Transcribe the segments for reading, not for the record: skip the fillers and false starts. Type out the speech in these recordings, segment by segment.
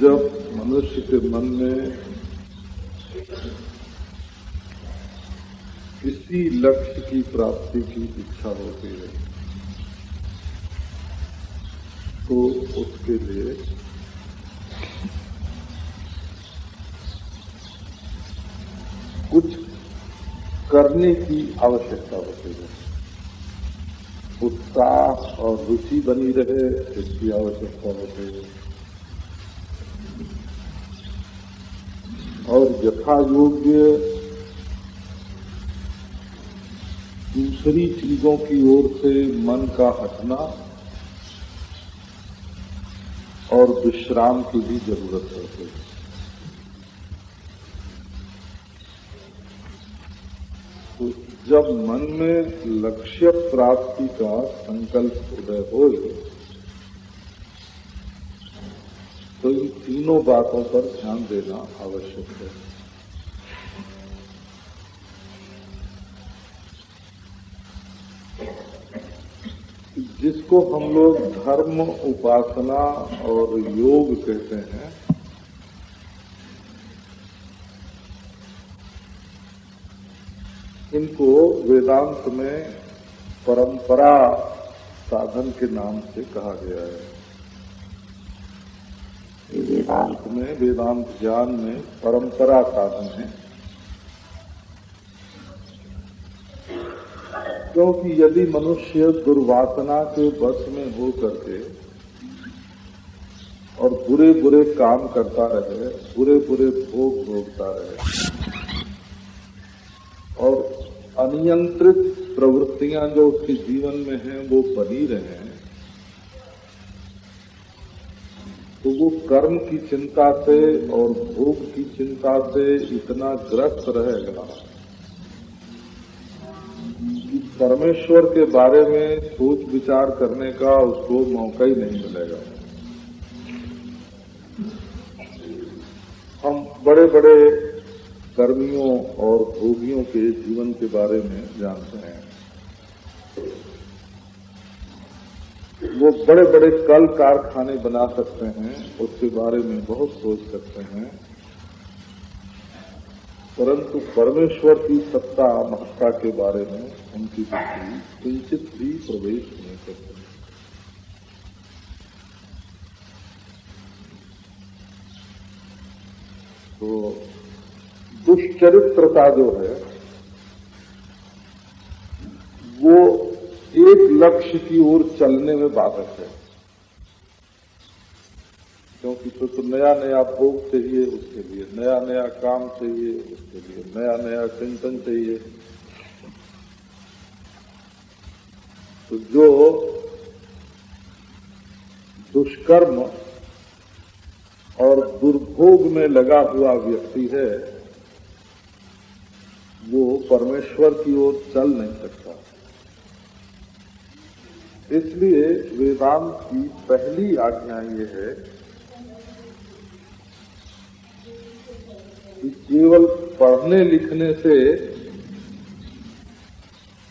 जब मनुष्य के मन में किसी लक्ष्य की प्राप्ति की इच्छा होती है तो उसके लिए कुछ करने की आवश्यकता होती है। उत्साह और रुचि बनी रहे इसकी आवश्यकता होती है और यथा योग्य दूसरी चीजों की ओर से मन का हटना और विश्राम की भी जरूरत होती है। तो जब मन में लक्ष्य प्राप्ति का संकल्प उदय हो तो इन तीनों बातों पर ध्यान देना आवश्यक है। जिसको हम लोग धर्म, उपासना और योग कहते हैं, इनको वेदांत में परंपरा साधन के नाम से कहा गया है। वेदांत में, वेदांत ज्ञान में परंपरा साधन है, क्योंकि यदि मनुष्य दुर्वासना के वश में हो करके और बुरे बुरे काम करता रहे, बुरे बुरे भोग भोगता रहे और अनियंत्रित प्रवृत्तियां जो उसके जीवन में हैं वो बनी रहे, तो वो कर्म की चिंता से और भोग की चिंता से इतना ग्रस्त रहेगा कि परमेश्वर के बारे में सोच विचार करने का उसको मौका ही नहीं मिलेगा। हम बड़े बड़े कर्मियों और भोगियों के जीवन के बारे में जानते हैं। वो बड़े बड़े कल कारखाने बना सकते हैं, उसके बारे में बहुत सोच सकते हैं, परंतु परमेश्वर की सत्ता महत्ता के बारे में उनकी बुद्धि किंचित भी प्रवेश नहीं करती। तो दुष्चरित्रता जो है वो एक लक्ष्य की ओर चलने में बाधक है, क्योंकि तो नया नया भोग चाहिए, उसके लिए नया नया काम चाहिए, उसके लिए नया नया चिंतन चाहिए। तो जो दुष्कर्म और दुर्भोग में लगा हुआ व्यक्ति है वो परमेश्वर की ओर चल नहीं सकता। इसलिए वेदांत की पहली आज्ञा ये है कि केवल पढ़ने लिखने से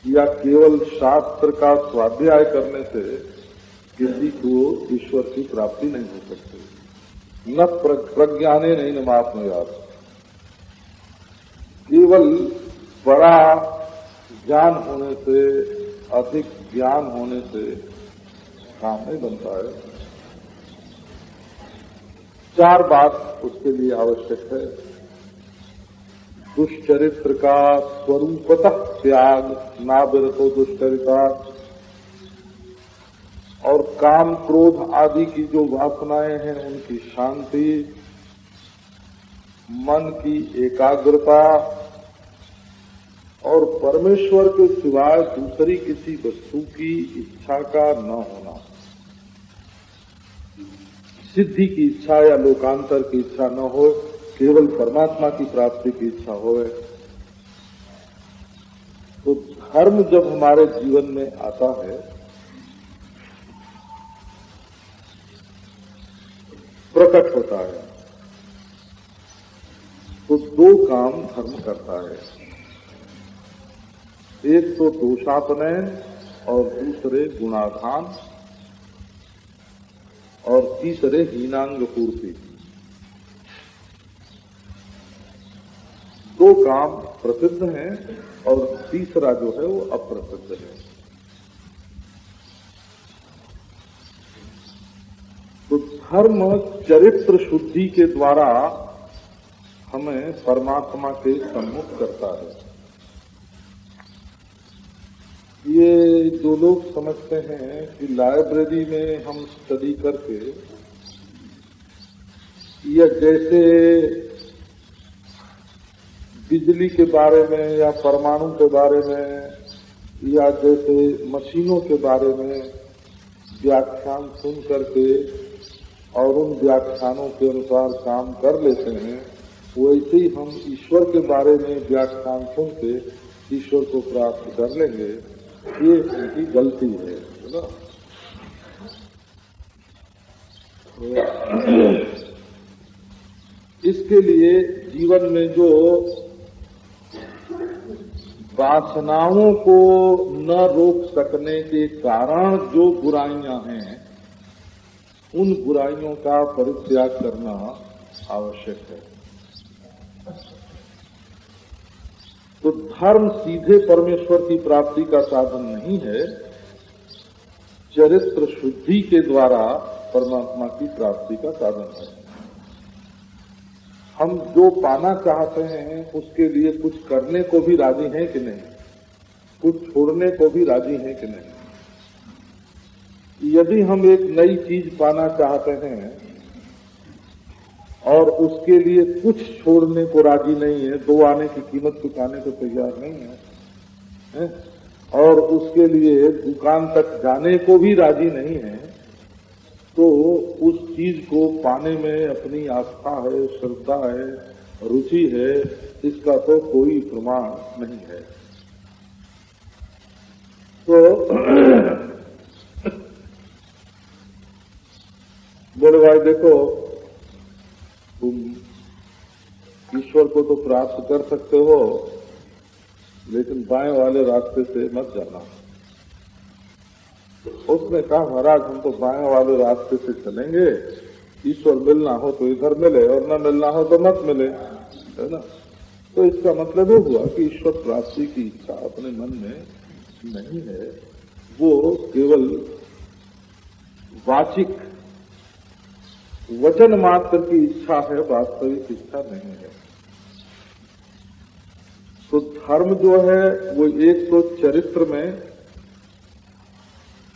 या केवल शास्त्र का स्वाध्याय करने से किसी को ईश्वर की प्राप्ति नहीं हो सकती। न प्रज्ञाने नहीं न माप्नुयात्। केवल बड़ा ज्ञान होने से, अधिक ज्ञान होने से काम नहीं बनता है। चार बात उसके लिए आवश्यक है। दुष्चरित्र का स्वरूपतः त्याग, नाविरतो दुष्चरिता, और काम क्रोध आदि की जो वासनाएं हैं उनकी शांति, मन की एकाग्रता और परमेश्वर के सिवाय दूसरी किसी वस्तु की इच्छा का न होना। सिद्धि की इच्छा या लोकांतर की इच्छा न हो, केवल परमात्मा की प्राप्ति की इच्छा होवे। तो धर्म जब हमारे जीवन में आता है प्रकट होता है तो दो काम धर्म करता है। एक तो दोषापनयन और दूसरे गुणाधान और तीसरे हीनांग पूर्ति। दो काम प्रसिद्ध हैं और तीसरा जो है वो अप्रसिद्ध है। तो धर्म चरित्र शुद्धि के द्वारा हमें परमात्मा के सम्मुख करता है। ये जो लोग समझते हैं कि लाइब्रेरी में हम स्टडी करके या जैसे बिजली के बारे में या परमाणु के बारे में या जैसे मशीनों के बारे में व्याख्यान सुन करके और उन व्याख्यानों के अनुसार काम कर लेते हैं, वैसे ही हम ईश्वर के बारे में व्याख्यान सुन के ईश्वर को प्राप्त कर लेंगे। ये उनकी गलती है ना। इसके लिए जीवन में जो वासनाओं को न रोक सकने के कारण जो बुराइयां हैं, उन बुराइयों का परित्याग करना आवश्यक है। तो धर्म सीधे परमेश्वर की प्राप्ति का साधन नहीं है, चरित्र शुद्धि के द्वारा परमात्मा की प्राप्ति का साधन है। हम जो पाना चाहते हैं उसके लिए कुछ करने को भी राजी हैं कि नहीं, कुछ छोड़ने को भी राजी हैं कि नहीं। यदि हम एक नई चीज पाना चाहते हैं और उसके लिए कुछ छोड़ने को राजी नहीं है, दो आने की कीमत चुकाने को तैयार नहीं है, और उसके लिए दुकान तक जाने को भी राजी नहीं है, तो उस चीज को पाने में अपनी आस्था है, श्रद्धा है, रुचि है, इसका तो कोई प्रमाण नहीं है। तो बोले भाई देखो, तुम ईश्वर को तो प्राप्त कर सकते हो, लेकिन बाएं वाले रास्ते से मत जाना। उसने कहा महाराज हम तो बाएं वाले रास्ते से चलेंगे, ईश्वर मिलना हो तो इधर मिले और न मिलना हो तो मत मिले, है ना। तो इसका मतलब ये हुआ कि ईश्वर प्राप्ति की इच्छा अपने मन में नहीं है, वो केवल वाचिक वचन मात्र की इच्छा है, वास्तविक इच्छा नहीं है। तो धर्म जो है वो एक तो चरित्र में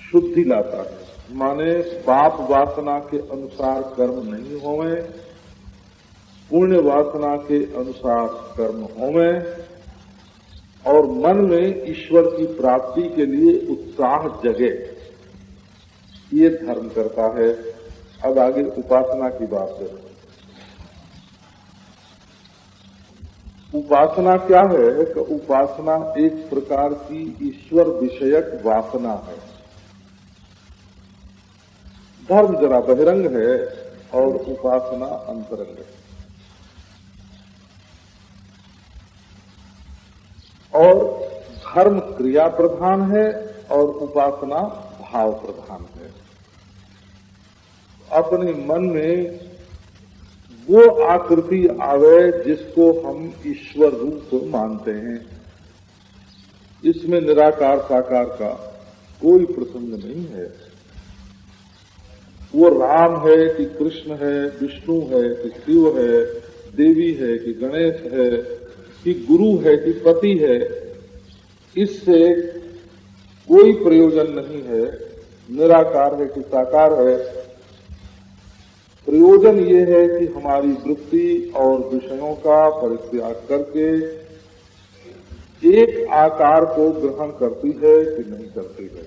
शुद्धि लाता है, माने पाप वासना के अनुसार कर्म नहीं होवे, पुण्य वासना के अनुसार कर्म होवे, और मन में ईश्वर की प्राप्ति के लिए उत्साह जगे, ये धर्म करता है। अब आगे उपासना की बात है। उपासना क्या है कि उपासना एक प्रकार की ईश्वर विषयक वासना है। धर्म जरा बहिरंग है और उपासना अंतरंग है। और धर्म क्रिया प्रधान है और उपासना भाव प्रधान है। अपने मन में वो आकृति आवे जिसको हम ईश्वर रूप मानते हैं। इसमें निराकार साकार का कोई प्रसंग नहीं है। वो राम है कि कृष्ण है, विष्णु है कि शिव है, देवी है कि गणेश है, कि गुरु है कि पति है, इससे कोई प्रयोजन नहीं है। निराकार है कि साकार है, प्रयोजन ये है कि हमारी वृत्ति और विषयों का परित्याग करके एक आकार को ग्रहण करती है कि नहीं करती है।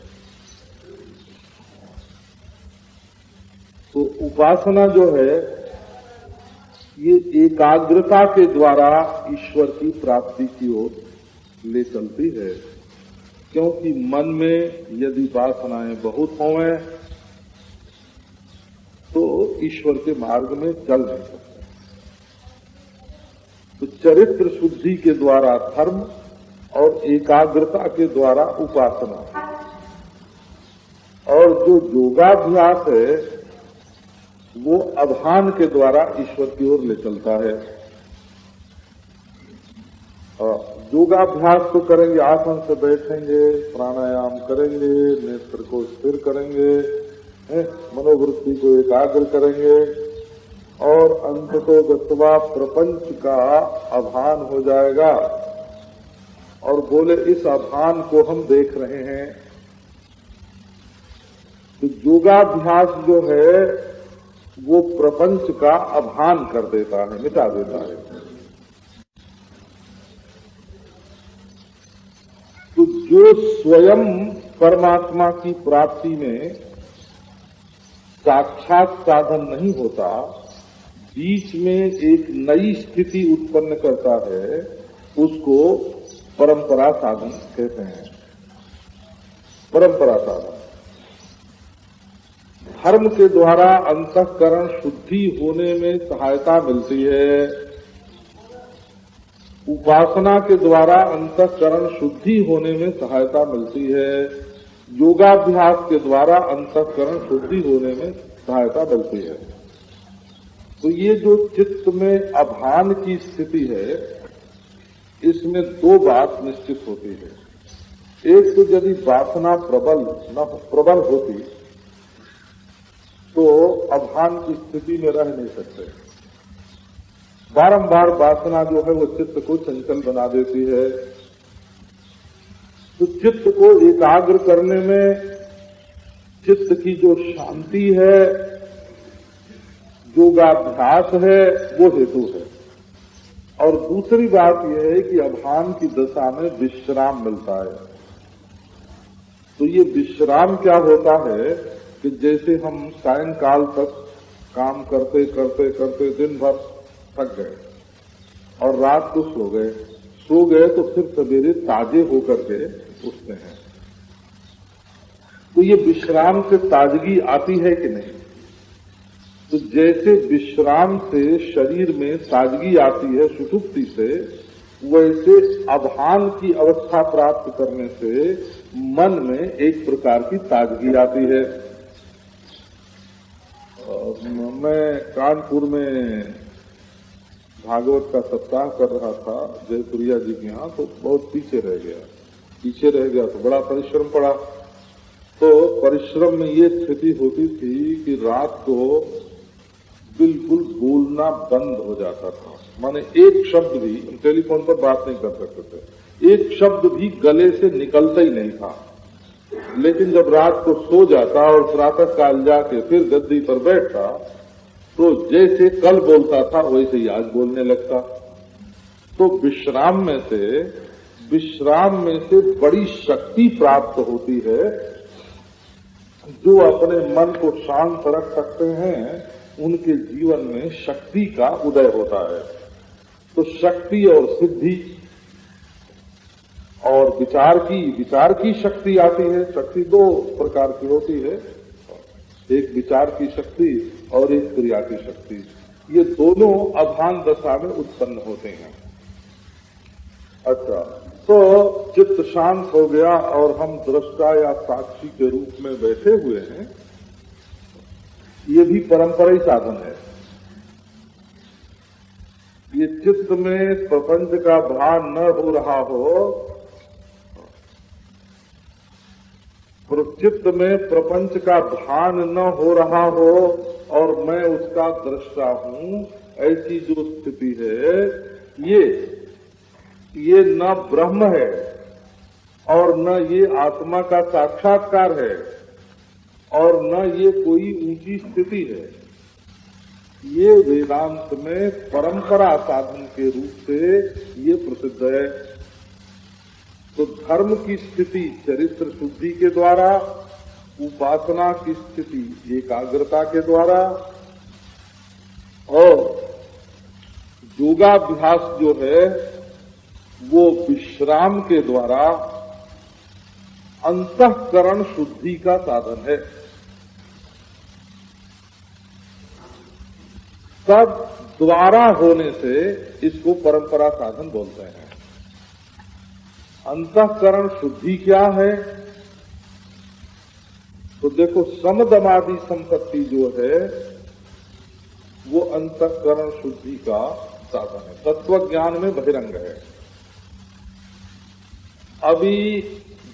तो उपासना जो है ये एकाग्रता के द्वारा ईश्वर की प्राप्ति की ओर ले चलती है, क्योंकि मन में यदि वासनाएं बहुत होवें तो ईश्वर के मार्ग में चल नहीं सकते। तो चरित्र शुद्धि के द्वारा धर्म और एकाग्रता के द्वारा उपासना, और जो योगाभ्यास है वो अभान के द्वारा ईश्वर की ओर ले चलता है। योगाभ्यास तो करेंगे, आसन से बैठेंगे, प्राणायाम करेंगे, नेत्र को स्थिर करेंगे, मनोवृत्ति को एकाग्र करेंगे और अंततो गत्वा प्रपंच का अभान हो जाएगा। और बोले इस अभान को हम देख रहे हैं। तो योगाभ्यास जो है वो प्रपंच का अभान कर देता है, मिटा देता है। तो जो स्वयं परमात्मा की प्राप्ति में साक्षात साधन नहीं होता, बीच में एक नई स्थिति उत्पन्न करता है, उसको परंपरा साधन कहते हैं। परंपरा साधन धर्म के द्वारा अंतःकरण शुद्धि होने में सहायता मिलती है, उपासना के द्वारा अंतःकरण शुद्धि होने में सहायता मिलती है, योगाभ्यास के द्वारा अंतःकरण शुद्धि होने में सहायता मिलती है। तो ये जो चित्त में अभान की स्थिति है, इसमें दो बात निश्चित होती है। एक तो यदि वासना प्रबल होती तो अभान की स्थिति में रह नहीं सकते। बारंबार वासना जो है वो चित्त को चंचल बना देती है। तो चित्त को एकाग्र करने में चित्त की जो शांति है, योगाभ्यास है, वो हेतु है। और दूसरी बात यह है कि अभान की दशा में विश्राम मिलता है। तो ये विश्राम क्या होता है कि जैसे हम सायंकाल तक काम करते करते करते दिन भर थक गए और रात को सो गए तो फिर सवेरे ताजे होकर के उठते हैं। तो ये विश्राम से ताजगी आती है कि नहीं? तो जैसे विश्राम से शरीर में ताजगी आती है सुषुप्ति से, वैसे अभान की अवस्था प्राप्त करने से मन में एक प्रकार की ताजगी आती है। मैं कानपुर में भागवत का सप्ताह कर रहा था जयपुरिया जी के यहाँ, तो बहुत पीछे रह गया तो बड़ा परिश्रम पड़ा। तो परिश्रम में ये स्थिति होती थी कि रात को बिल्कुल बोलना बंद हो जाता था। माने एक शब्द भी, हम टेलीफोन पर बात नहीं कर सकते थे, एक शब्द भी गले से निकलता ही नहीं था। लेकिन जब रात को सो जाता और प्रातः काल जाके फिर गद्दी पर बैठता, तो जैसे कल बोलता था वैसे ही आज बोलने लगता। तो विश्राम में से बड़ी शक्ति प्राप्त होती है। जो अपने मन को शांत रख सकते हैं, उनके जीवन में शक्ति का उदय होता है। तो शक्ति और सिद्धि और विचार की शक्ति आती है। शक्ति दो प्रकार की होती है, एक विचार की शक्ति और एक क्रिया की शक्ति। ये दोनों अभान दशा में उत्पन्न होते हैं। अच्छा, तो चित्त शांत हो गया और हम दृष्टा या साक्षी के रूप में बैठे हुए हैं। ये भी परंपराई साधन है। ये चित्त में प्रपंच का भान न हो रहा हो, चित्त में प्रपंच का भान न हो रहा हो और मैं उसका दृष्टा हूं, ऐसी जो स्थिति है, ये न ब्रह्म है और न ये आत्मा का साक्षात्कार है और न ये कोई ऊंची स्थिति है। ये वेदांत में परंपरा साधन के रूप से ये प्रसिद्ध है। तो धर्म की स्थिति चरित्र शुद्धि के द्वारा, उपासना की स्थिति एकाग्रता के द्वारा और योगाभ्यास जो है वो विश्राम के द्वारा अंतःकरण शुद्धि का साधन है। सब द्वारा होने से इसको परंपरा साधन बोलते हैं। अंतःकरण शुद्धि क्या है? तो देखो, समदमादि संपत्ति जो है वो अंतःकरण शुद्धि का साधन है। तत्व ज्ञान में बहिरंग है। अभी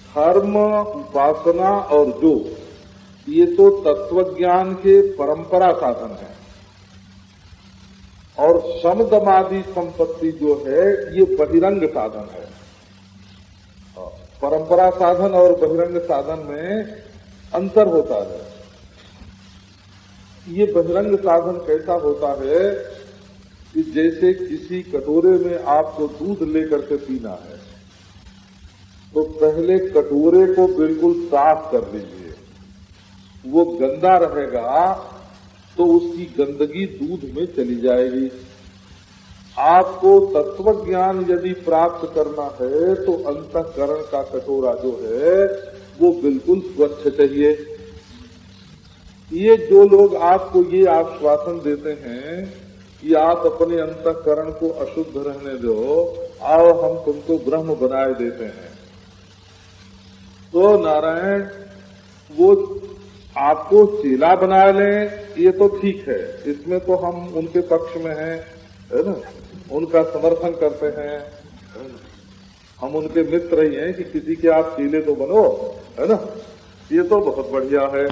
धर्म, उपासना और योग ये तो तत्वज्ञान के परंपरा साधन है, और शमदमादि संपत्ति जो है ये बहिरंग साधन है। परंपरा साधन और बहिरंग साधन में अंतर होता है। ये बहिरंग साधन कैसा होता है कि जैसे किसी कटोरे में आपको दूध लेकर के पीना है, तो पहले कटोरे को बिल्कुल साफ कर लीजिए। वो गंदा रहेगा तो उसकी गंदगी दूध में चली जाएगी। आपको तत्वज्ञान यदि प्राप्त करना है तो अंतःकरण का कटोरा जो है वो बिल्कुल स्वच्छ चाहिए। ये जो लोग आपको ये आश्वासन देते हैं कि आप अपने अंतःकरण को अशुद्ध रहने दो, आओ हम तुमको ब्रह्म बनाए देते हैं, तो नारायण वो आपको चेला बना लें, ये तो ठीक है, इसमें तो हम उनके पक्ष में हैं, है ना, उनका समर्थन करते हैं, हम उनके मित्र ही हैं कि किसी के आप चेले तो बनो, है ना, ये तो बहुत बढ़िया है।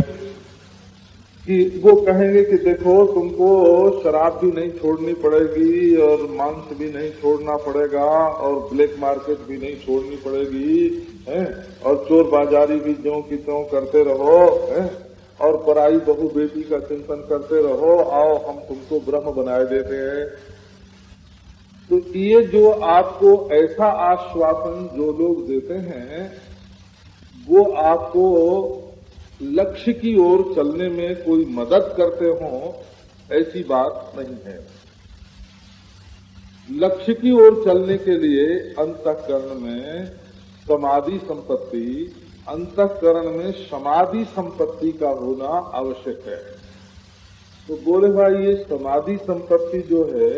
कि वो कहेंगे कि देखो तुमको शराब भी नहीं छोड़नी पड़ेगी और मांस भी नहीं छोड़ना पड़ेगा और ब्लैक मार्केट भी नहीं छोड़नी पड़ेगी, है, और चोर बाजारी भी ज्यों की त्यों करते रहो, है, और पराई बहू बेटी का चिंतन करते रहो, आओ हम तुमको ब्रह्म बनाए देते हैं। तो ये जो आपको ऐसा आश्वासन जो लोग देते हैं वो आपको लक्ष्य की ओर चलने में कोई मदद करते हों, ऐसी बात नहीं है। लक्ष्य की ओर चलने के लिए अंतःकरण में समाधि संपत्ति, अंतःकरण में समाधि संपत्ति का होना आवश्यक है। तो बोले भाई ये समाधि संपत्ति जो है,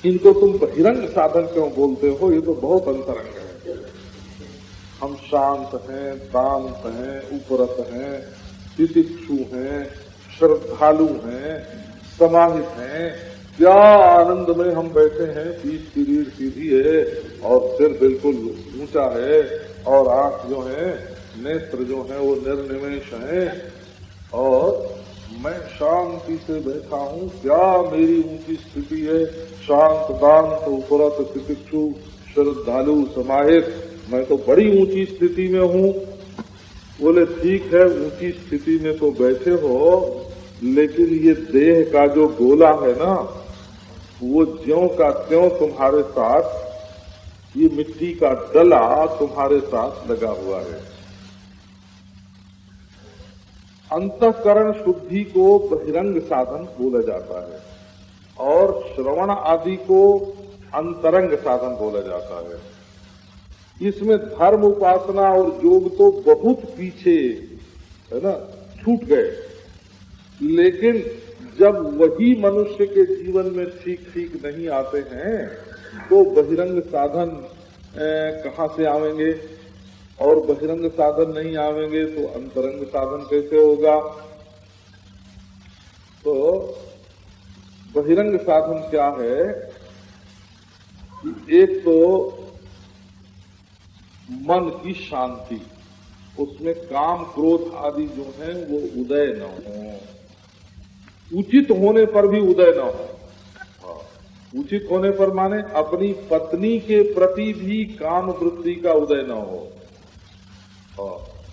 इनको तुम बहिरंग साधन क्यों बोलते हो, ये तो बहुत अंतरंग है। हम शांत हैं, शांत हैं, उपरत हैं, तितिक्षु हैं, श्रद्धालु हैं, समाहित हैं, क्या आनंद में हम बैठे हैं, पीठ की रीढ़ सीधी है और सिर बिल्कुल ऊंचा है और आंख जो है, नेत्र जो है वो निर्निमेष है और मैं शांति से बैठा हूँ, क्या मेरी ऊंची स्थिति है, शांत, दांत, उपरत, तितिक्षु, श्रद्धालु, समाहित, मैं तो बड़ी ऊंची स्थिति में हूँ। बोले ठीक है, ऊंची स्थिति में तो बैठे हो, लेकिन ये देह का जो गोला है ना, वो ज्यों का त्यों तुम्हारे साथ, ये मिट्टी का डला तुम्हारे साथ लगा हुआ है। अंतःकरण शुद्धि को बहिरंग साधन बोला जाता है और श्रवण आदि को अंतरंग साधन बोला जाता है। इसमें धर्म, उपासना और योग तो बहुत पीछे, है ना, छूट गए। लेकिन जब वही मनुष्य के जीवन में ठीक ठीक नहीं आते हैं तो बहिरंग साधन कहाँ से आवेंगे, और बहिरंग साधन नहीं आवेंगे तो अंतरंग साधन कैसे होगा। तो बहिरंग साधन क्या है कि एक तो मन की शांति, उसमें काम क्रोध आदि जो हैं वो उदय न हो, उचित होने पर भी उदय न हो। उचित होने पर माने अपनी पत्नी के प्रति भी काम वृत्ति का उदय न हो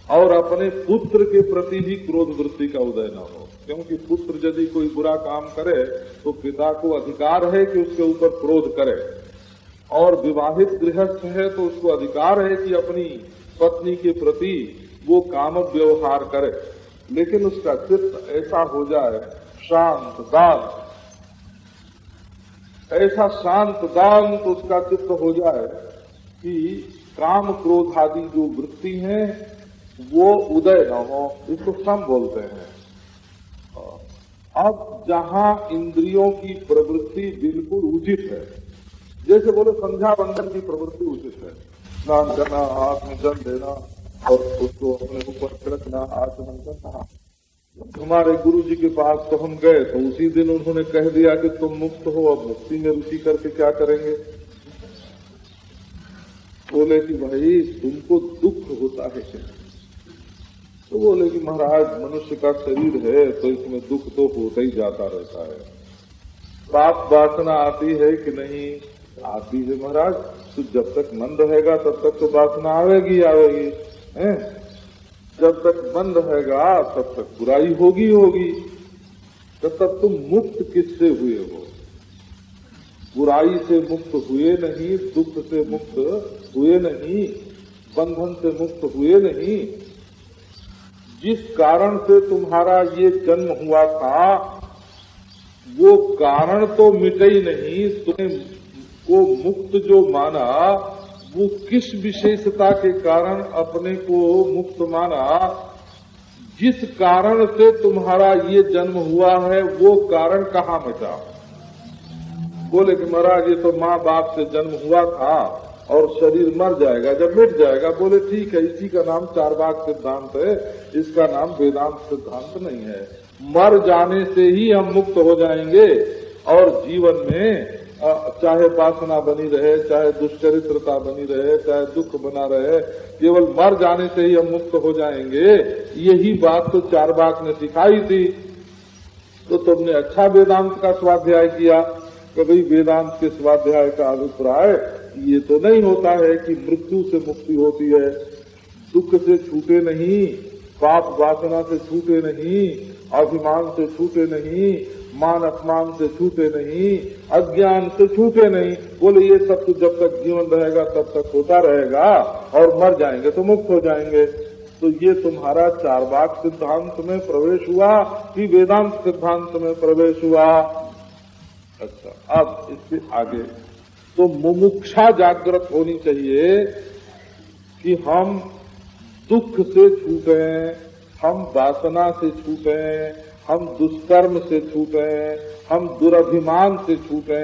और अपने पुत्र के प्रति भी क्रोध वृत्ति का उदय न हो, क्योंकि पुत्र यदि कोई बुरा काम करे तो पिता को अधिकार है कि उसके ऊपर क्रोध करे, और विवाहित गृहस्थ है तो उसको अधिकार है कि अपनी पत्नी के प्रति वो काम व्यवहार करे, लेकिन उसका चित्त ऐसा हो जाए शांत दान, ऐसा शांत दान उसका चित्त हो जाए कि काम क्रोध आदि जो वृत्ति है वो उदय न हो, इसको सम बोलते हैं। अब जहां इंद्रियों की प्रवृत्ति बिल्कुल उचित है, जैसे बोले संध्या बंदन की प्रवृत्ति उचित है, स्नान करना, हाथ में जल देना और उसको अपने ऊपर छिड़कना, आचमन करना। हमारे गुरु जी के पास तो हम गए तो उसी दिन उन्होंने कह दिया कि तुम मुक्त हो, अब मुक्ति में रुचि करके क्या करेंगे। बोले कि भाई तुमको दुख होता है क्या? तो बोले कि महाराज मनुष्य का शरीर है तो इसमें दुख तो होता ही जाता रहता है। पाप वासना आती है कि नहीं? आती है महाराज। तो जब तक मन रहेगा तब तक तो वासना आवेगी आवेगी है? जब तक मन रहेगा तब तक बुराई होगी होगी। तो तब तुम मुक्त किससे हुए हो? बुराई से मुक्त हुए नहीं, दुख से मुक्त हुए नहीं, बंधन से मुक्त हुए नहीं। जिस कारण से तुम्हारा ये जन्म हुआ था वो कारण तो मिटे ही नहीं। तुम्हें को मुक्त जो माना वो किस विशेषता के कारण अपने को मुक्त माना? जिस कारण से तुम्हारा ये जन्म हुआ है वो कारण कहाँ मिटा? बोले कि महाराज ये तो माँ बाप से जन्म हुआ था और शरीर मर जाएगा, जब मिट जाएगा। बोले ठीक है, इसी का नाम चार्वाक सिद्धांत है, इसका नाम वेदांत सिद्धांत नहीं है। मर जाने से ही हम मुक्त हो जाएंगे और जीवन में चाहे वासना बनी रहे, चाहे दुष्चरित्रता बनी रहे, चाहे दुख बना रहे, केवल मर जाने से ही हम मुक्त हो जाएंगे। यही बात तो चार्वाक ने सिखाई थी। तो तुमने अच्छा वेदांत का स्वाध्याय किया। कभी वेदांत के स्वाध्याय का अभिप्राय ये तो नहीं होता है कि मृत्यु से मुक्ति होती है, दुख से छूटे नहीं, पाप वासना से छूटे नहीं, अभिमान से छूटे नहीं, मान अपमान से छूटे नहीं, अज्ञान से छूटे नहीं। बोले ये सब तो जब तक जीवन रहेगा तब तक होता रहेगा और मर जाएंगे तो मुक्त हो जाएंगे। तो ये तुम्हारा चार्वाक सिद्धांत में प्रवेश हुआ कि वेदांत सिद्धांत में प्रवेश हुआ? अच्छा, अब इससे आगे तो मुमुक्षा जागृत होनी चाहिए कि हम दुख से छूटे, हम वासना से छूटे, हम दुष्कर्म से छूटे, हम दुरभिमान से छूटे,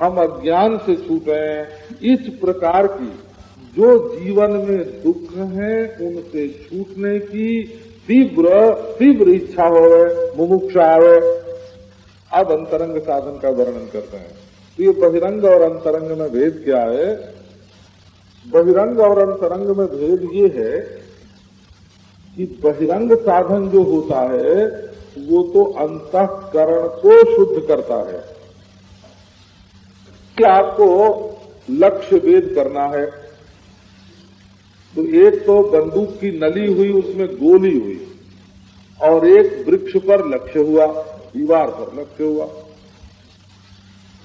हम अज्ञान से छूटे। इस प्रकार की जो जीवन में दुख है उनसे छूटने की तीव्र इच्छा हो, मुमुक्षा हो। अब अंतरंग साधन का वर्णन करते हैं। तो ये बहिरंग और अंतरंग में भेद क्या है? बहिरंग और अंतरंग में भेद ये है कि बहिरंग साधन जो होता है वो तो अंतःकरण को शुद्ध करता है कि आपको लक्ष्य भेद करना है। तो एक तो बंदूक की नली हुई, उसमें गोली हुई, और एक वृक्ष पर लक्ष्य हुआ, दीवार पर लक्ष्य हुआ।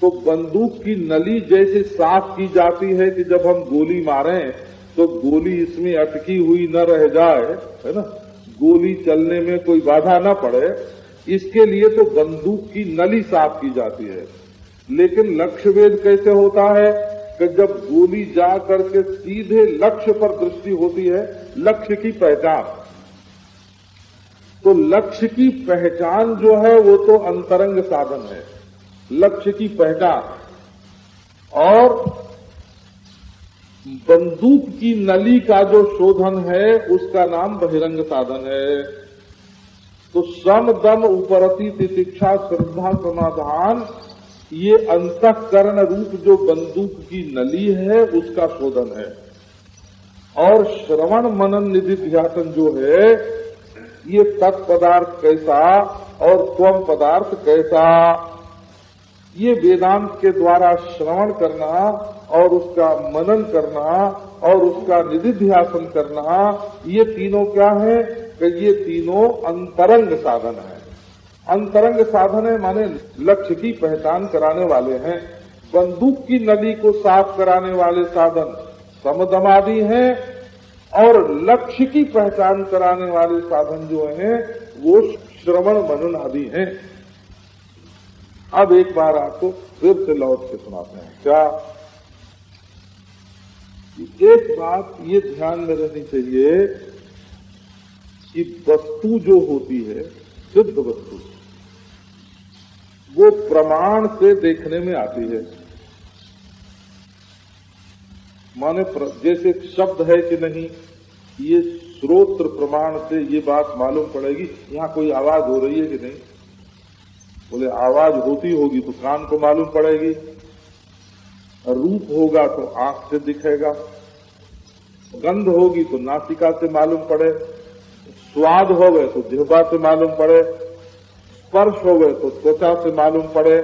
तो बंदूक की नली जैसे साफ की जाती है कि जब हम गोली मारें तो गोली इसमें अटकी हुई न रह जाए, है ना, गोली चलने में कोई बाधा न पड़े, इसके लिए तो बंदूक की नली साफ की जाती है। लेकिन लक्ष्य भेद कैसे होता है कि जब गोली जा करके सीधे लक्ष्य पर दृष्टि होती है, लक्ष्य की पहचान। तो लक्ष्य की पहचान जो है वो तो अंतरंग साधन है, लक्ष्य की पहचान। और बंदूक की नली का जो शोधन है उसका नाम बहिरंग साधन है। तो सम दम उपरति तितिक्षा श्रद्धा समाधान, ये अंतःकरण रूप जो बंदूक की नली है उसका शोधन है। और श्रवण मनन निधि ध्यान जो है ये तत्पदार्थ कैसा और त्वम पदार्थ कैसा, ये वेदांत के द्वारा श्रवण करना और उसका मनन करना और उसका निधिध्यासन करना, ये तीनों क्या है कि ये तीनों अंतरंग साधन है। अंतरंग साधन है माने लक्ष्य की पहचान कराने वाले हैं। बंदूक की नली को साफ कराने वाले साधन समदमादि हैं और लक्ष्य की पहचान कराने वाले साधन जो हैं वो श्रवण मनन आदि हैं। अब एक बार आपको फिर से लौट के सुनाते हैं। क्या एक बात ये ध्यान में रहनी चाहिए कि वस्तु जो होती है, सिद्ध वस्तु, वो प्रमाण से देखने में आती है। माने जैसे शब्द है कि नहीं, ये श्रोत्र प्रमाण से ये बात मालूम पड़ेगी यहाँ कोई आवाज हो रही है कि नहीं। बोले आवाज होती होगी तो कान को मालूम पड़ेगी, रूप होगा तो आंख से दिखेगा, गंध होगी तो नासिका से मालूम पड़े, स्वाद होवे तो जिह्वा से मालूम पड़े, स्पर्श होवे तो त्वचा से मालूम पड़े।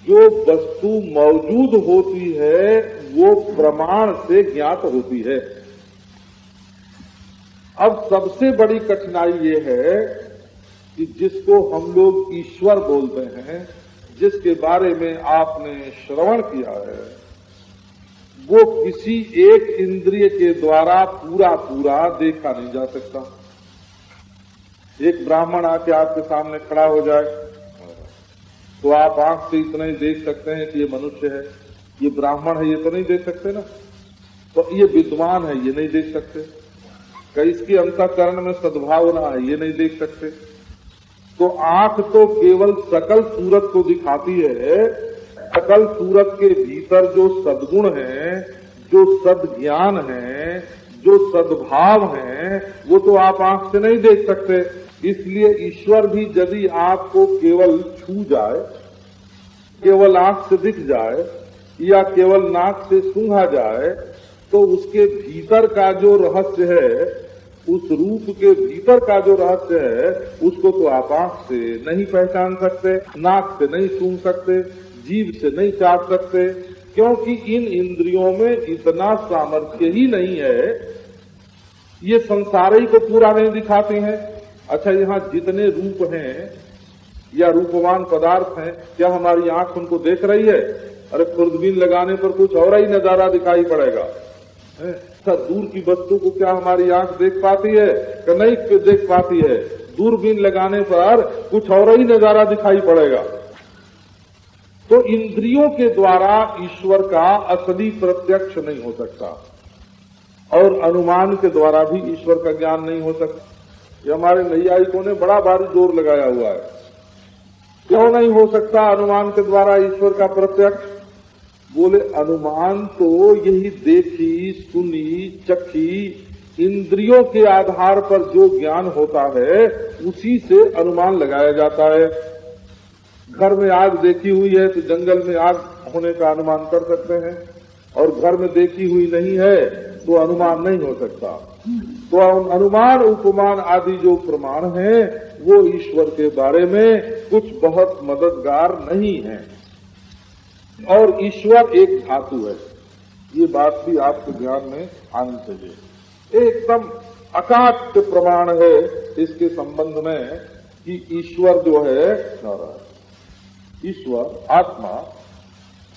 जो वस्तु मौजूद होती है वो प्रमाण से ज्ञात होती है। अब सबसे बड़ी कठिनाई ये है कि जिसको हम लोग ईश्वर बोलते हैं, जिसके बारे में आपने श्रवण किया है, वो किसी एक इंद्रिय के द्वारा पूरा पूरा देखा नहीं जा सकता। एक ब्राह्मण आके आपके सामने खड़ा हो जाए तो आप आंख से इतना ही देख सकते हैं कि ये मनुष्य है, ये ब्राह्मण है, ये तो नहीं देख सकते ना। तो ये विद्वान है, ये नहीं देख सकते। कई इसके अंतःकरण में सद्भावना है, ये नहीं देख सकते। तो आंख तो केवल सकल सूरत को दिखाती है। सकल सूरत के भीतर जो सद्गुण है, जो सद्ज्ञान है, जो सद्भाव है, वो तो आप आंख से नहीं देख सकते। इसलिए ईश्वर भी यदि आपको केवल छू जाए, केवल आंख से दिख जाए या केवल नाक से सूंघा जाए, तो उसके भीतर का जो रहस्य है, उस रूप के भीतर का जो रहस्य है, उसको तो आप आंख से नहीं पहचान सकते, नाक से नहीं सूंघ सकते, जीभ से नहीं चाट सकते, क्योंकि इन इंद्रियों में इतना सामर्थ्य ही नहीं है। ये संसार ही को पूरा नहीं दिखाते हैं। अच्छा, यहाँ जितने रूप हैं या रूपवान पदार्थ हैं, क्या हमारी आंख उनको देख रही है? अरे खुर्दबीन लगाने पर कुछ और ही नजारा दिखाई पड़ेगा। अच्छा, दूर की वस्तु को क्या हमारी आंख देख पाती है? कि नहीं देख पाती है। दूरबीन लगाने पर कुछ और ही नजारा दिखाई पड़ेगा। तो इंद्रियों के द्वारा ईश्वर का असली प्रत्यक्ष नहीं हो सकता, और अनुमान के द्वारा भी ईश्वर का ज्ञान नहीं हो सकता। ये हमारे नैयायिकों ने बड़ा भारी जोर लगाया हुआ है। क्यों नहीं हो सकता अनुमान के द्वारा ईश्वर का प्रत्यक्ष? बोले अनुमान तो यही देखी, सुनी, चखी, इंद्रियों के आधार पर जो ज्ञान होता है उसी से अनुमान लगाया जाता है। घर में आग देखी हुई है तो जंगल में आग होने का अनुमान कर सकते हैं, और घर में देखी हुई नहीं है तो अनुमान नहीं हो सकता। तो अनुमान, उपमान आदि जो प्रमाण हैं वो ईश्वर के बारे में कुछ बहुत मददगार नहीं है। और ईश्वर एक धातु है, ये बात भी आपके ध्यान में आनी चाहिए। एकदम अकाट्य प्रमाण है इसके संबंध में कि ईश्वर जो है, ईश्वर आत्मा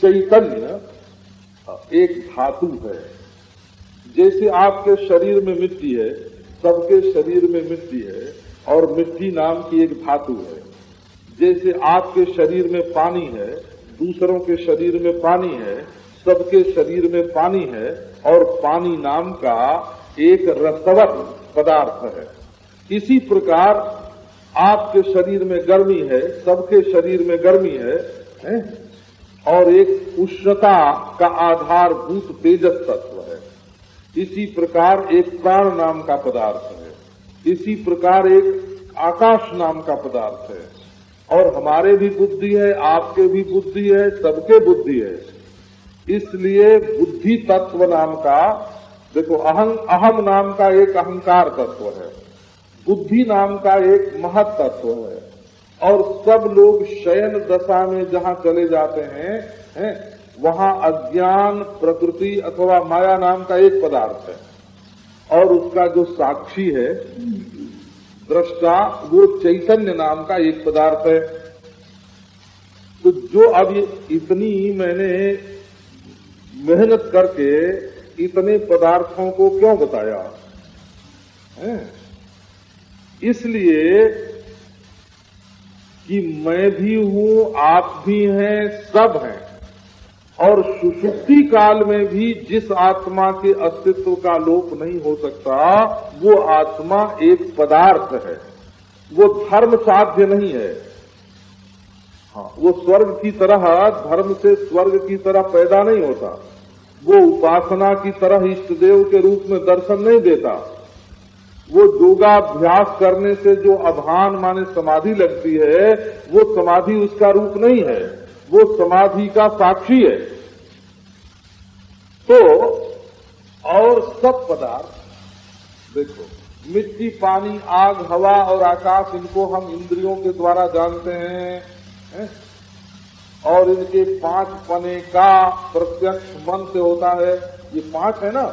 चैतन्य एक धातु है। जैसे आपके शरीर में मिट्टी है, सबके शरीर में मिट्टी है, और मिट्टी नाम की एक धातु है। जैसे आपके शरीर में पानी है, दूसरों के शरीर में पानी है, सबके शरीर में पानी है, और पानी नाम का एक रसवत पदार्थ है। इसी प्रकार आपके शरीर में गर्मी है, सबके शरीर में गर्मी है, और एक उष्णता का आधारभूत तेजस तत्व है। इसी प्रकार एक प्राण नाम का पदार्थ है, इसी प्रकार एक आकाश नाम का पदार्थ है। और हमारे भी बुद्धि है, आपके भी बुद्धि है, सबके बुद्धि है। इसलिए बुद्धि तत्व नाम का, देखो अहम नाम का एक अहंकार तत्व है, बुद्धि नाम का एक महत तत्व है, और सब लोग शयन दशा में जहां चले जाते हैं, वहां अज्ञान, प्रकृति अथवा माया नाम का एक पदार्थ है, और उसका जो साक्षी है, दृष्टा, वो चैतन्य नाम का एक पदार्थ है। तो जो अब इतनी मैंने मेहनत करके इतने पदार्थों को क्यों बताया है? इसलिए कि मैं भी हूं, आप भी हैं, सब हैं। और सुषुप्ति काल में भी जिस आत्मा के अस्तित्व का लोप नहीं हो सकता, वो आत्मा एक पदार्थ है, वो धर्म साध्य नहीं है। हाँ, वो स्वर्ग की तरह, धर्म से स्वर्ग की तरह पैदा नहीं होता, वो उपासना की तरह इष्टदेव के रूप में दर्शन नहीं देता, वो योगाभ्यास करने से जो अभान माने समाधि लगती है, वो समाधि उसका रूप नहीं है, वो समाधि का साक्षी है। तो और सब पदार्थ देखो, मिट्टी, पानी, आग, हवा और आकाश, इनको हम इंद्रियों के द्वारा जानते हैं? और इनके 5 पने का प्रत्यक्ष मन से होता है। ये 5 है ना,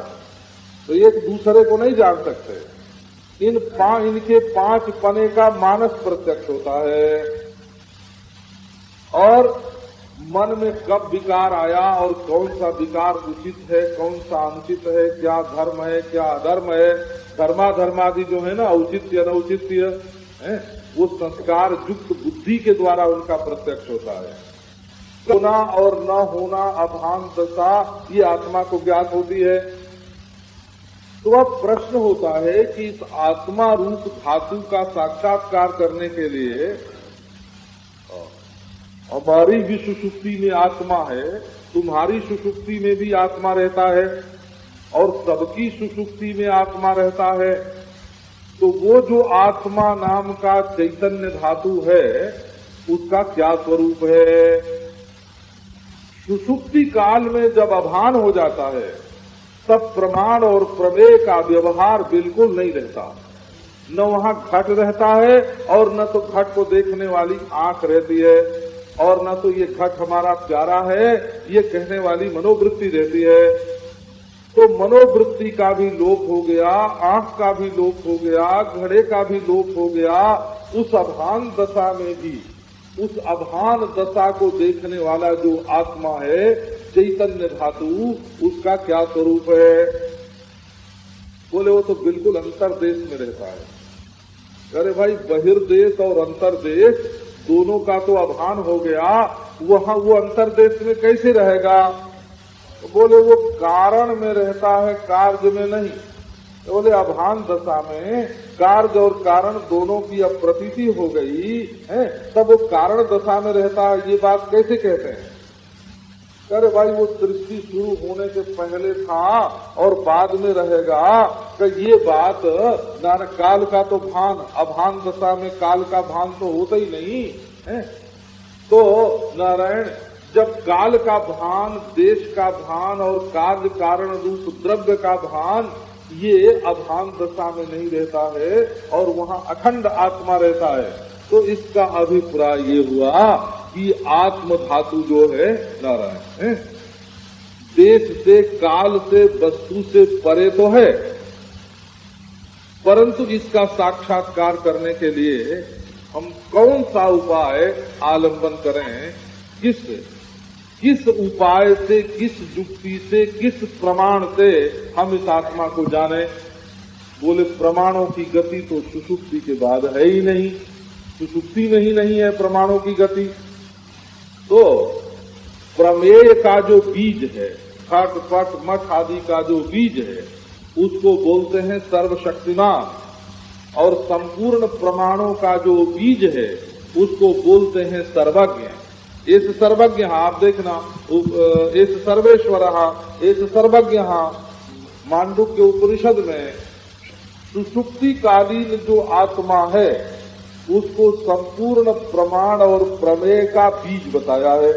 तो एक दूसरे को नहीं जान सकते। इनके 5 पने का मानस प्रत्यक्ष होता है। और मन में कब विकार आया और कौन सा विकार उचित है, कौन सा अनुचित है, क्या धर्म है, क्या अधर्म है, धर्माधर्मादि जो है ना, औचित्य अनौचित्य है, वो संस्कार युक्त बुद्धि के द्वारा उनका प्रत्यक्ष होता है। होना और न होना, अभान दशा, ये आत्मा को ज्ञात होती है। तो अब प्रश्न होता है कि इस आत्मा रूप धातु का साक्षात्कार करने के लिए हमारी भी सुषुप्ति में आत्मा है, तुम्हारी सुषुप्ति में भी आत्मा रहता है और सबकी सुषुप्ति में आत्मा रहता है। तो वो जो आत्मा नाम का चैतन्य धातु है, उसका क्या स्वरूप है? सुषुप्ति काल में जब अभान हो जाता है, तब प्रमाण और प्रमेय का व्यवहार बिल्कुल नहीं रहता। न वहां घट रहता है और न तो घट को देखने वाली आंख रहती है, और न तो ये घट हमारा प्यारा है ये कहने वाली मनोवृत्ति रहती है। तो मनोवृत्ति का भी लोप हो गया, आंख का भी लोप हो गया, घड़े का भी लोप हो गया। उस अभान दशा में भी उस अभान दशा को देखने वाला जो आत्मा है, चैतन्य धातु, उसका क्या स्वरूप है? बोले वो तो बिल्कुल अंतर्देश में रहता है। अरे भाई, बहिर्देश और अंतर्देश दोनों का तो अभान हो गया, वहां वो अंतर्देश में कैसे रहेगा? बोले वो कारण में रहता है, कार्य में नहीं। तो बोले अभान दशा में कार्य और कारण दोनों की अब प्रतीति हो गई है, तब वो कारण दशा में रहता है, ये बात कैसे कहते हैं? अरे भाई, वो सृष्टि शुरू होने के पहले था और बाद में रहेगा, कि ये बात नारायण काल का तो भान, अभान दशा में काल का भान तो होता ही नहीं है। तो नारायण, जब काल का भान, देश का भान और कार्य कारण रूप द्रव्य का भान, ये अभान दशा में नहीं रहता है और वहाँ अखंड आत्मा रहता है, तो इसका अभिप्राय ये हुआ कि आत्म धातु जो है नारायण देश से, काल से, वस्तु से परे तो है, परंतु इसका साक्षात्कार करने के लिए हम कौन सा उपाय आलंबन करें? किस उपाय से, किस युक्ति से, किस प्रमाण से हम इस आत्मा को जाने? बोले प्रमाणों की गति तो सुषुप्ति के बाद है ही नहीं, सुषुप्ति में ही नहीं है प्रमाणों की गति। तो प्रमेय का जो बीज है, खट पट मठ आदि का जो बीज है, उसको बोलते हैं सर्वशक्तिमान, और संपूर्ण प्रमाणों का जो बीज है उसको बोलते हैं सर्वज्ञ। इस सर्वज्ञ, आप देखना, इस सर्वेश्वर, इस सर्वज्ञ, मांडुक्य उपनिषद में सुषुप्ति कालीन जो आत्मा है उसको संपूर्ण प्रमाण और प्रमेय का बीज बताया है।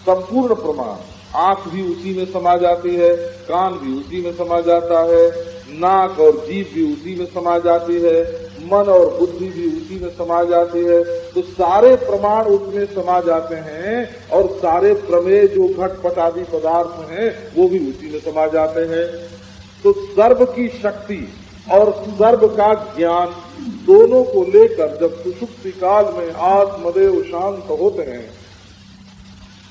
संपूर्ण प्रमाण, आंख भी उसी में समा जाती है, कान भी उसी में समा जाता है, नाक और जीभ भी उसी में समा जाती है, मन और बुद्धि भी उसी में समा जाती है। तो सारे प्रमाण उसमें समा जाते हैं और सारे प्रमेय जो घटपट आदि पदार्थ हैं वो भी उसी में समा जाते हैं। तो सर्व की शक्ति और सर्व का ज्ञान दोनों को लेकर जब सुषुप्ति काल में आत्मदेव शांत होते हैं,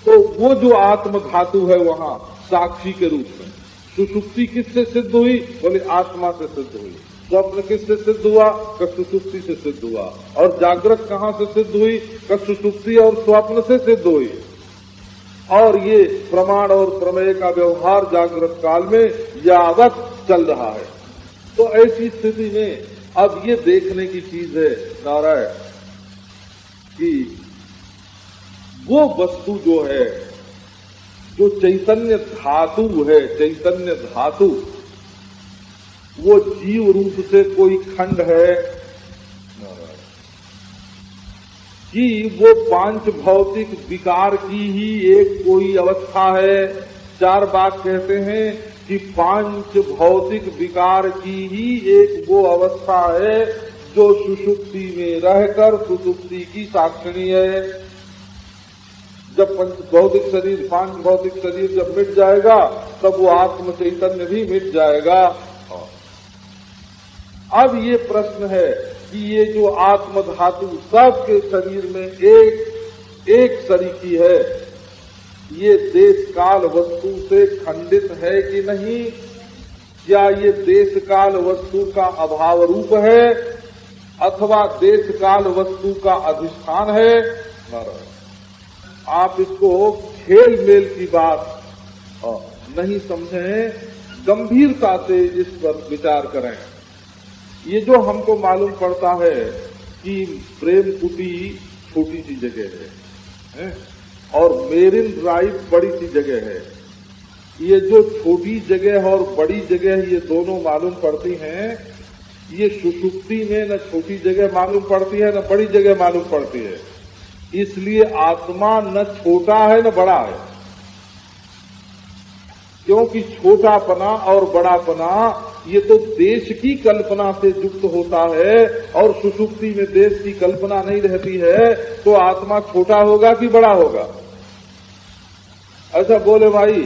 तो वो जो आत्म धातु है वहाँ साक्षी के रूप में, सुषुप्ति किससे सिद्ध हुई? बोले आत्मा से सिद्ध हुई। स्वप्न किससे सिद्ध हुआ? सुषुप्ति से सिद्ध हुआ। और जागृत कहाँ से सिद्ध हुई? सुषुप्ति और स्वप्न से सिद्ध हुई। और ये प्रमाण और प्रमेय का व्यवहार जागृत काल में यावत चल रहा है। तो ऐसी स्थिति में अब ये देखने की चीज है नारायण कि वो वस्तु जो है, जो चैतन्य धातु है, चैतन्य धातु, वो जीव रूप से कोई खंड है कि वो पांच भौतिक विकार की ही एक कोई अवस्था है। चार बात कहते हैं कि पांच भौतिक विकार की ही एक वो अवस्था है जो सुषुप्ति में रहकर सुषुप्ति की साक्षिणी है। जब पंच भौतिक शरीर, पांच भौतिक शरीर जब मिट जाएगा तब वो आत्म चैतन्य भी मिट जाएगा। अब ये प्रश्न है कि ये जो आत्म धातु सबके शरीर में एक सरीकी है, ये देश काल वस्तु से खंडित है कि नहीं? क्या ये देश काल वस्तु का अभाव रूप है अथवा देश काल वस्तु का अधिष्ठान है? आप इसको खेल मेल की बात नहीं समझें, गंभीरता से इस पर विचार करें। ये जो हमको मालूम पड़ता है कि प्रेम कुटी छोटी सी जगह है और मेरिन ड्राइव बड़ी सी जगह है, ये जो छोटी जगह और बड़ी जगह ये दोनों मालूम पड़ती हैं, ये सुषुप्ति में न छोटी जगह मालूम पड़ती है न बड़ी जगह मालूम पड़ती है। इसलिए आत्मा न छोटा है न बड़ा है, क्योंकि छोटापना और बड़ापना ये तो देश की कल्पना से युक्त होता है और सुषुप्ति में देश की कल्पना नहीं रहती है, तो आत्मा छोटा होगा कि बड़ा होगा? ऐसा बोले भाई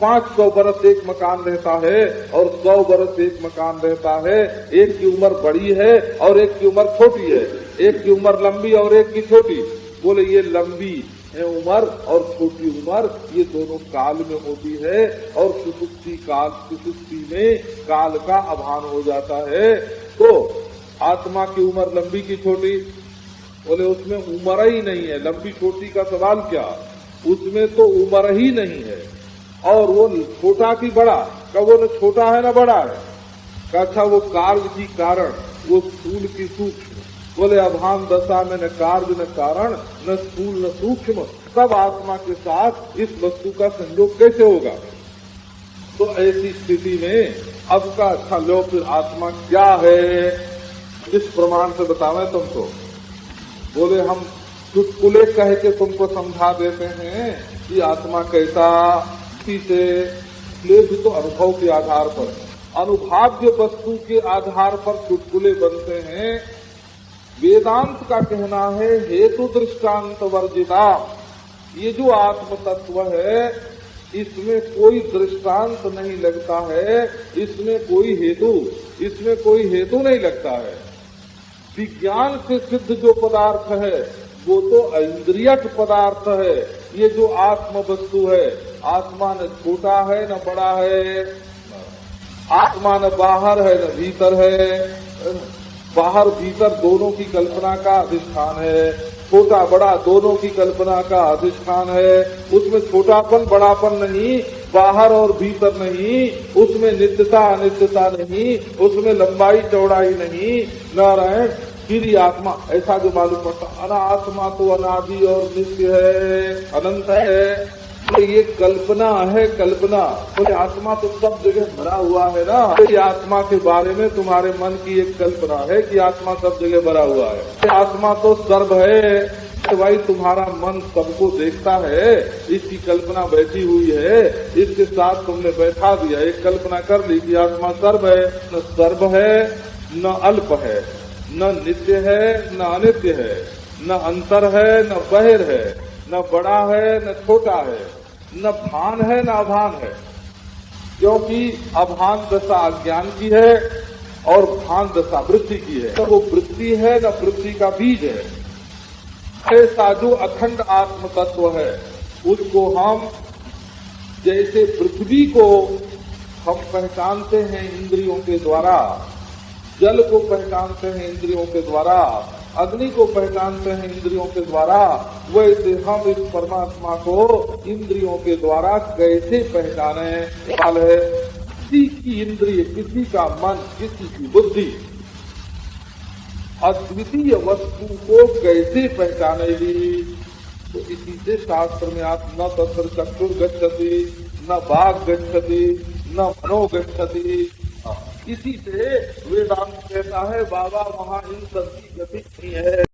500 बरस एक मकान रहता है और 100 बरस एक मकान रहता है, एक की उम्र बड़ी है और एक की उम्र छोटी है, एक की उम्र लंबी और एक की छोटी। बोले ये लंबी उम्र और छोटी उम्र ये दोनों काल में होती है और सुषुप्ति में काल का अभान हो जाता है। तो आत्मा की उम्र लंबी की छोटी? बोले उसमें उम्र ही नहीं है, लंबी छोटी का सवाल क्या, उसमें तो उम्र ही नहीं है। और वो छोटा की बड़ा? का वो न छोटा है न बड़ा है। का अच्छा वो कार्य की कारण, वो स्थूल की सूक्ष्म। बोले अभान दशा में न कार्य न कारण न स्थूल न सूक्ष्म, तब आत्मा के साथ इस वस्तु का संयोग कैसे होगा? तो ऐसी स्थिति में अब का अच्छा लो फिर आत्मा क्या है, किस प्रमाण से बतावें तुमको? बोले हम चुटकुले कह के तुमको समझा देते हैं कि आत्मा कैसा, से भी तो अनुभव के आधार पर, अनुभव्य वस्तु के आधार पर चुटकुले बनते हैं। वेदांत का कहना है हेतु दृष्टांत वर्जिता। ये जो आत्म तत्व है इसमें कोई दृष्टांत नहीं लगता है, इसमें कोई हेतु नहीं लगता है। विज्ञान से सिद्ध जो पदार्थ है वो तो इंद्रियक पदार्थ है। ये जो आत्म वस्तु है, आत्मा न छोटा है न बड़ा है, आत्मा न बाहर है न भीतर है, बाहर भीतर दोनों की कल्पना का अधिष्ठान है, छोटा बड़ा दोनों की कल्पना का अधिष्ठान है। उसमें छोटापन बड़ापन नहीं, बाहर और भीतर नहीं, उसमें नित्यता अनित्यता नहीं, उसमें लंबाई चौड़ाई नहीं। नारायण फिर आत्मा ऐसा जो मालूम पड़ता, अनात्मा तो अनादि और नित्य है, अनंत है। तो ये कल्पना है, कल्पना। तो आत्मा तो सब जगह भरा हुआ है ना। ये आत्मा के बारे में तुम्हारे मन की एक कल्पना है कि आत्मा सब जगह भरा हुआ है। आत्मा तो सर्व है, तो भाई तुम्हारा मन सबको देखता है, इसकी कल्पना बैठी हुई है, इसके साथ तुमने बैठा दिया, एक कल्पना कर ली कि आत्मा सर्व है। न सर्व है, न अल्प है, न नित्य है, न अनित्य है, न अंतर है, न बहिर है, न बड़ा है, न छोटा है, न भान है, न अभान है। क्योंकि अभान दशा अज्ञान की है और भान दशा वृत्ति की है। तो वो वृत्ति है न वृत्ति का बीज है। ऐसा जो अखंड आत्म तत्व है उसको हम, जैसे पृथ्वी को हम पहचानते हैं इंद्रियों के द्वारा, जल को पहचानते हैं इंद्रियों के द्वारा, अग्नि को पहचानते हैं इंद्रियों के द्वारा, वैसे हम इस परमात्मा को इंद्रियों के द्वारा कैसे पहचाने? सवाल है। किसी की इंद्रिय, किसी का मन, किसी की बुद्धि अद्वितीय वस्तु को कैसे पहचानेगी? तो इसी से शास्त्र में आप न तत्र चक्षुर गच्छति, न बाघ गच्छति, न मनो गच्छति, इसी से वेदांत कहता है बाबा वहाँ इन सबकी गति नहीं है।